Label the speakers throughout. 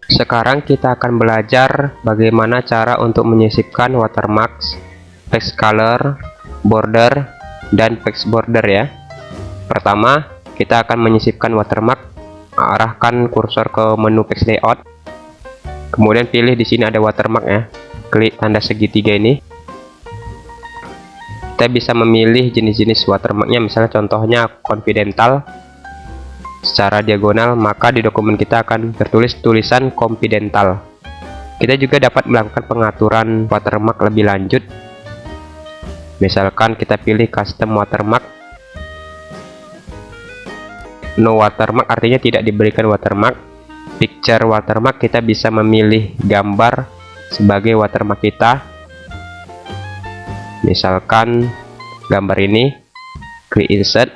Speaker 1: Sekarang kita akan belajar bagaimana cara untuk menyisipkan watermark, text color, border, dan text border ya. Pertama, kita akan menyisipkan watermark. Arahkan kursor ke menu text layout. Kemudian pilih di sini ada watermark ya. Klik tanda segitiga ini. Kita bisa memilih jenis-jenis watermarknya, misalnya contohnya confidential secara diagonal, maka di dokumen kita akan tertulis tulisan confidential. Kita juga dapat melakukan pengaturan watermark lebih lanjut. Misalkan kita pilih custom watermark. No watermark artinya tidak diberikan watermark. Picture watermark, kita bisa memilih gambar sebagai watermark kita. Misalkan gambar ini, klik insert.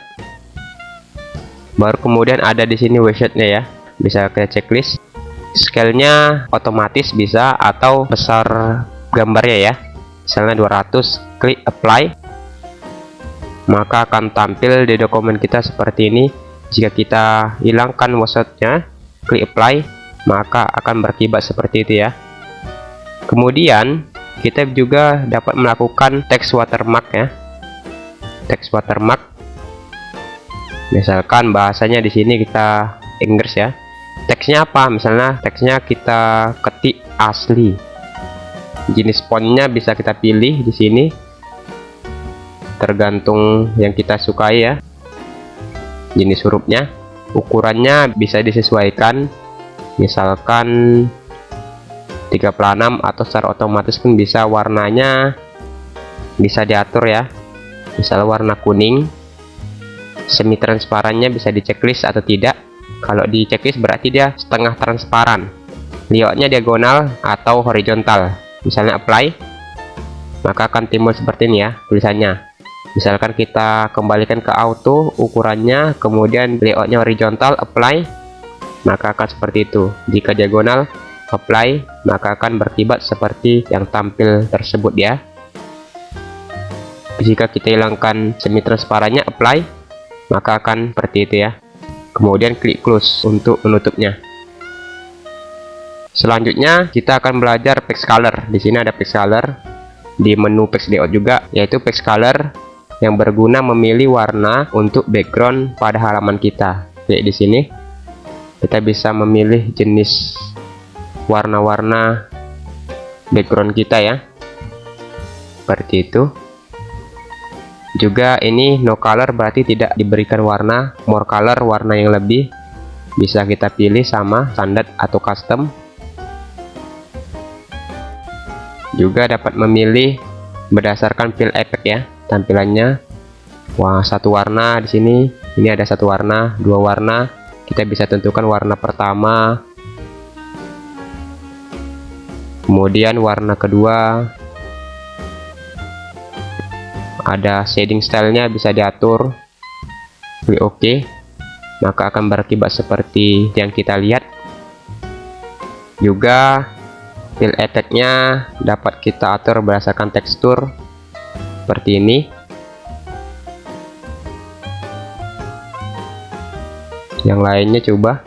Speaker 1: Baru kemudian ada di sini website-nya ya. Bisa kita checklist. Scale-nya otomatis bisa atau besar gambarnya ya. Misalnya 200, klik apply. Maka akan tampil di dokumen kita seperti ini. Jika kita hilangkan website-nya, klik apply, maka akan berkibar seperti itu ya. Kemudian kita juga dapat melakukan text watermark ya. Text watermark. Misalkan bahasanya di sini kita Inggris ya. Teksnya apa? Misalnya teksnya kita ketik asli. Jenis fontnya bisa kita pilih di sini. Tergantung yang kita sukai ya. Jenis hurufnya, ukurannya bisa disesuaikan. Misalkan 36 atau secara otomatis pun bisa, warnanya bisa diatur ya. Misal warna kuning. Semi transparannya bisa di checklist atau tidak. Kalau di checklist berarti dia setengah transparan. Layoutnya diagonal atau horizontal. Misalnya apply, maka akan timbul seperti ini ya tulisannya. Misalkan kita kembalikan ke auto, ukurannya, kemudian layoutnya horizontal, apply, maka akan seperti itu. Jika diagonal, apply, maka akan berkibar seperti yang tampil tersebut ya. Jika kita hilangkan semi transparannya, apply, maka akan seperti itu ya. Kemudian klik close untuk menutupnya. Selanjutnya kita akan belajar text color. Di sini ada text color di menu text layout juga, yaitu text color yang berguna memilih warna untuk background pada halaman kita. Klik di sini. Kita bisa memilih jenis warna-warna background kita ya. Seperti itu. Juga ini no color berarti tidak diberikan warna. More color, warna yang lebih, bisa kita pilih sama standar atau custom. Juga dapat memilih berdasarkan fill effect ya tampilannya. Wah, satu warna di sini, ini ada satu warna, dua warna. Kita bisa tentukan warna pertama, kemudian warna kedua. Ada shading stylenya bisa diatur. Klik OK, maka akan berkibar seperti yang kita lihat. Juga fill effect-nya dapat kita atur berdasarkan tekstur seperti ini. Yang lainnya coba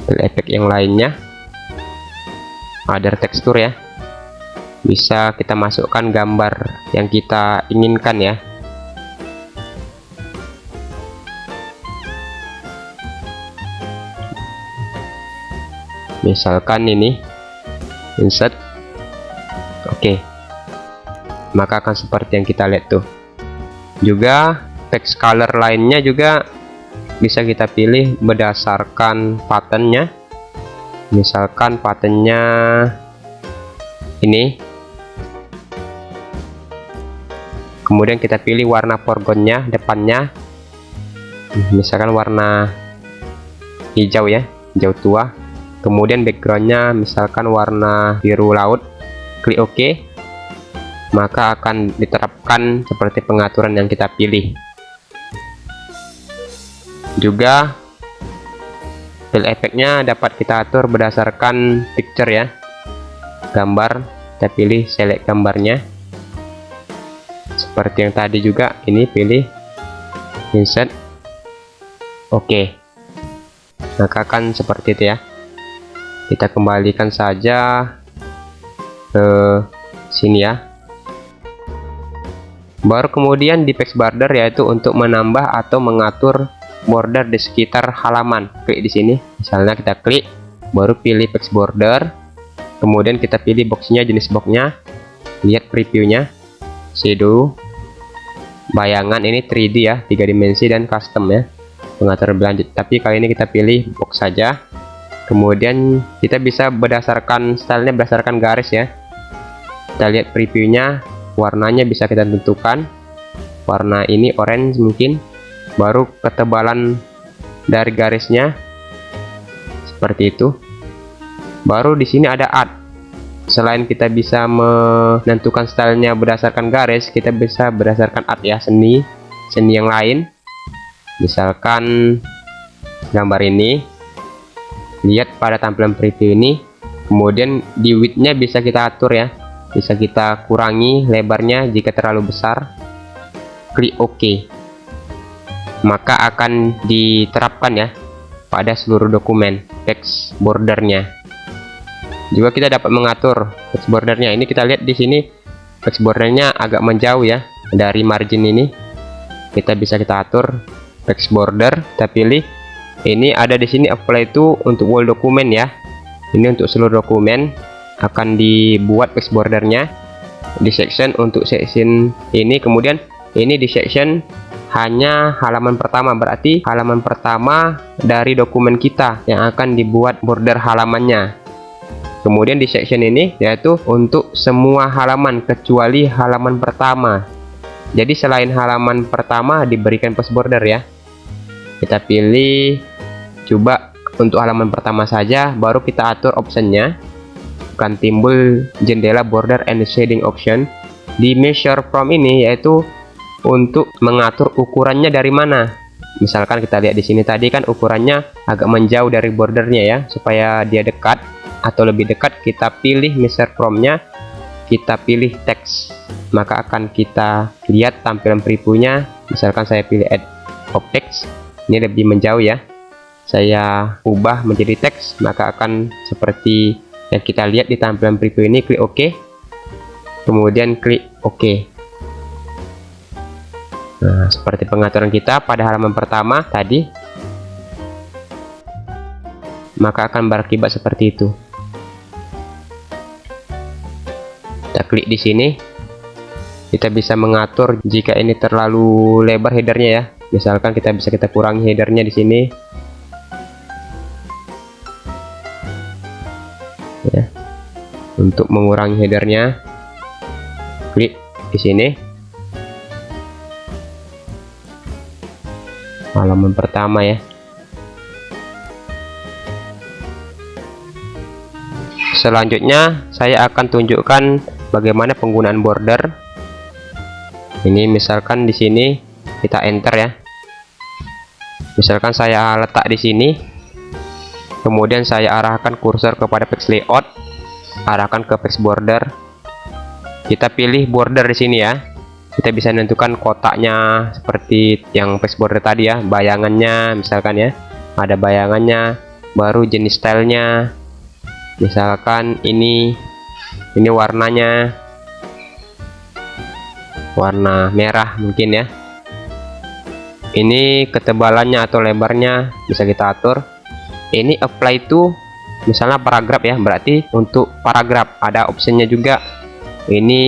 Speaker 1: fill effect yang lainnya, ada tekstur ya. Bisa kita masukkan gambar yang kita inginkan ya. Misalkan ini insert. Oke. Maka akan seperti yang kita lihat tuh. Juga text color lainnya juga bisa kita pilih berdasarkan patternnya. Misalkan patternnya ini. Kemudian kita pilih warna foregroundnya, depannya. Misalkan warna hijau ya, hijau tua. Kemudian backgroundnya misalkan warna biru laut. Klik OK, maka akan diterapkan seperti pengaturan yang kita pilih. Juga fill effect-nya dapat kita atur berdasarkan picture ya, gambar. Kita pilih select gambarnya seperti yang tadi juga. Ini pilih insert, oke, maka akan seperti itu ya. Kita kembalikan saja ke sini ya. Baru kemudian di text border, yaitu untuk menambah atau mengatur border di sekitar halaman. Klik di sini, misalnya kita klik, baru pilih text border, kemudian kita pilih boxnya, jenis boxnya, lihat previewnya, shadow, bayangan, ini 3D ya, 3 dimensi, dan custom ya, pengatur berlanjut. Tapi kali ini kita pilih box saja. Kemudian kita bisa berdasarkan stylenya, berdasarkan garis ya. Kita lihat previewnya, warnanya bisa kita tentukan, warna ini orange mungkin. Baru ketebalan dari garisnya seperti itu. Baru di sini ada art. Selain kita bisa menentukan stylenya berdasarkan garis, kita bisa berdasarkan art ya, seni yang lain. Misalkan gambar ini, lihat pada tampilan preview ini. Kemudian di width-nya bisa kita atur ya, bisa kita kurangi lebarnya jika terlalu besar. Klik OK, maka akan diterapkan ya pada seluruh dokumen text bordernya. Juga kita dapat mengatur text bordernya. Ini kita lihat di sini text bordernya agak menjauh ya dari margin ini. Kita atur text border, kita pilih. Ini ada di sini apply itu untuk whole dokumen ya. Ini untuk seluruh dokumen akan dibuat text bordernya. Di section untuk section ini, kemudian ini di section hanya halaman pertama, berarti halaman pertama dari dokumen kita yang akan dibuat border halamannya. Kemudian di section ini yaitu untuk semua halaman kecuali halaman pertama. Jadi selain halaman pertama diberikan text border ya. Kita pilih coba untuk halaman pertama saja, baru kita atur optionnya. Akan timbul jendela border and shading option. Di measure from ini yaitu untuk mengatur ukurannya dari mana. Misalkan kita lihat di sini tadi kan ukurannya agak menjauh dari bordernya ya, supaya dia dekat atau lebih dekat, kita pilih measure from-nya, kita pilih teks, maka akan kita lihat tampilan previewnya. Misalkan saya pilih add of text, ini lebih menjauh ya, saya ubah menjadi teks, maka akan seperti yang kita lihat di tampilan preview ini. Klik OK, kemudian klik OK. Nah, seperti pengaturan kita pada halaman pertama tadi, maka akan berakibat seperti itu. Kita klik di sini, kita bisa mengatur jika ini terlalu lebar headernya ya. Misalkan kita kurangi headernya di sini. Ya. Untuk mengurangi headernya, klik di sini. Halaman pertama ya. Selanjutnya saya akan tunjukkan bagaimana penggunaan border. Ini misalkan di sini kita enter ya. Misalkan saya letak di sini, kemudian saya arahkan kursor kepada text layout, arahkan ke text border. Kita pilih border di sini ya. Kita bisa menentukan kotaknya seperti yang text border tadi ya, bayangannya misalkan ya, ada bayangannya, baru jenis stylenya, misalkan ini warnanya warna merah mungkin ya. Ini ketebalannya atau lebarnya bisa kita atur. Ini apply to misalnya paragraf ya, berarti untuk paragraf ada optionnya juga. Ini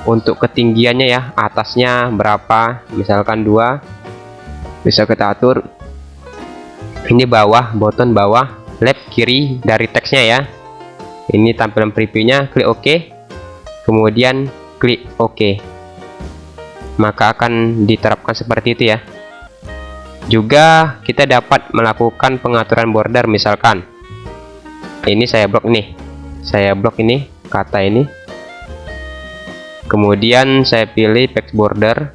Speaker 1: untuk ketinggiannya ya, atasnya berapa, misalkan 2, bisa kita atur. Ini bawah, button bawah, left kiri dari teksnya ya. Ini tampilan previewnya, klik OK, kemudian klik OK, maka akan diterapkan seperti itu ya. Juga kita dapat melakukan pengaturan border. Misalkan ini saya blok nih, saya blok ini kata ini, kemudian saya pilih text border,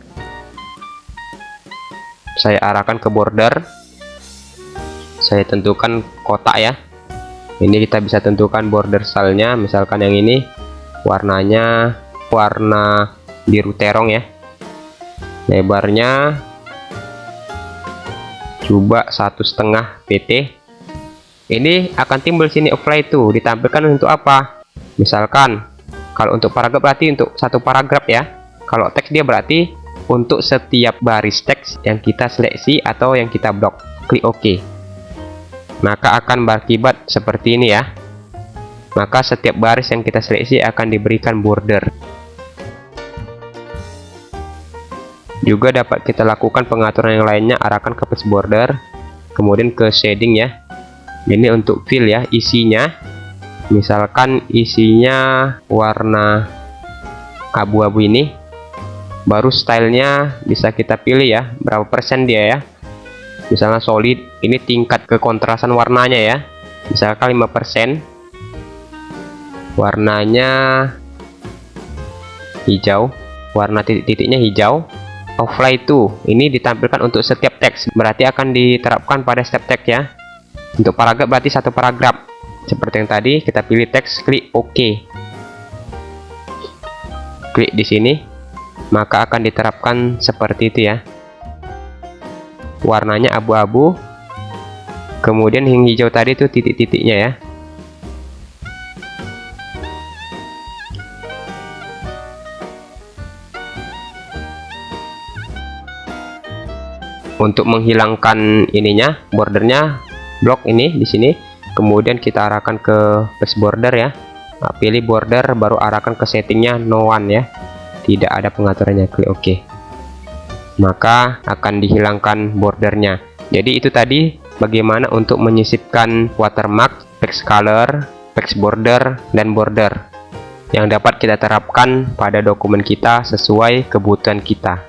Speaker 1: saya arahkan ke border, saya tentukan kotak ya. Ini kita bisa tentukan border stylenya, misalkan yang ini warnanya warna biru terong ya, lebarnya coba 1,5 pt, ini akan timbul sini apply to, ditampilkan untuk apa? Misalkan kalau untuk paragraf berarti untuk satu paragraf ya. Kalau teks dia berarti untuk setiap baris teks yang kita seleksi atau yang kita blok. Klik OK. Maka akan berakibat seperti ini ya. Maka setiap baris yang kita seleksi akan diberikan border. Juga dapat kita lakukan pengaturan yang lainnya, arahkan ke page border, kemudian ke shading ya. Ini untuk fill ya, isinya. Misalkan isinya warna abu-abu ini, baru stylenya bisa kita pilih ya, berapa persen dia ya. Misalnya solid, ini tingkat kekontrasan warnanya ya, misalkan 5%. Warnanya hijau, warna titik-titiknya hijau. Apply to, ini ditampilkan untuk setiap teks, berarti akan diterapkan pada setiap teks ya. Untuk paragraf berarti satu paragraf. Seperti yang tadi, kita pilih teks, klik OK. Klik di sini, maka akan diterapkan seperti itu ya. Warnanya abu-abu, kemudian yang hijau tadi itu titik-titiknya ya. Untuk menghilangkan ininya, bordernya, blok ini di sini, kemudian kita arahkan ke page border ya. Nah, pilih border, baru arahkan ke settingnya no one ya, tidak ada pengaturannya. Klik OK, maka akan dihilangkan bordernya. Jadi itu tadi bagaimana untuk menyisipkan watermark, text color, text border, dan border yang dapat kita terapkan pada dokumen kita sesuai kebutuhan kita.